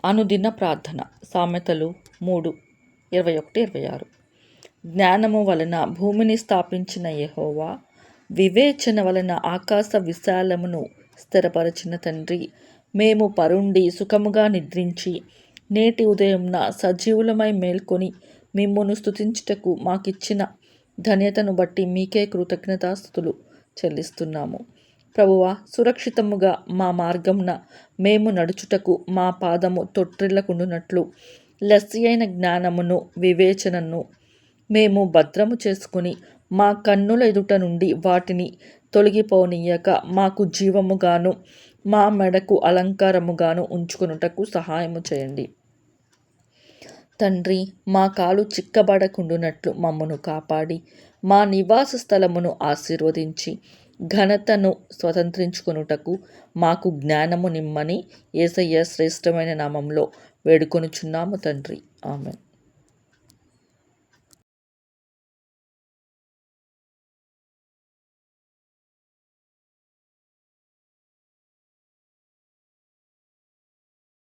అనుదిన ప్రార్థన. సామెతలు 3:21-26. జ్ఞానము వలన భూమిని స్థాపించిన యెహోవా, వివేచన వలన ఆకాశ విశాలమును స్థిరపరచిన తండ్రి, మేము పరుండి సుఖముగా నిద్రించి నేటి ఉదయంన సజీవులమై మేల్కొని మిమ్మును స్తుతించుటకు మాకిచ్చిన ధన్యతను బట్టి మీకే కృతజ్ఞతాస్తుతులు చెల్లిస్తున్నాము. ప్రభువా, సురక్షితముగా మా మార్గమున మేము నడుచుటకు మా పాదము తొట్టిల్లకుండునట్లు లెస్సి అయిన జ్ఞానమును వివేచనను మేము భద్రము చేసుకుని మా కన్నుల ఎదుట నుండి వాటిని తొలగిపోనీయక మాకు జీవముగాను మా మెడకు అలంకారముగాను ఉంచుకొనుటకు సహాయము చేయండి. తండ్రి, మా కాలు చిక్కబడకుండునట్లు మమ్మను కాపాడి మా నివాస స్థలమును ఆశీర్వదించి ఘనతను స్వతంత్రించుకొనుటకు మాకు జ్ఞానము నిమ్మని యేసయ్య శ్రేష్టమైన నామంలో వేడుకొనుచున్నాము తండ్రి. ఆమేన్.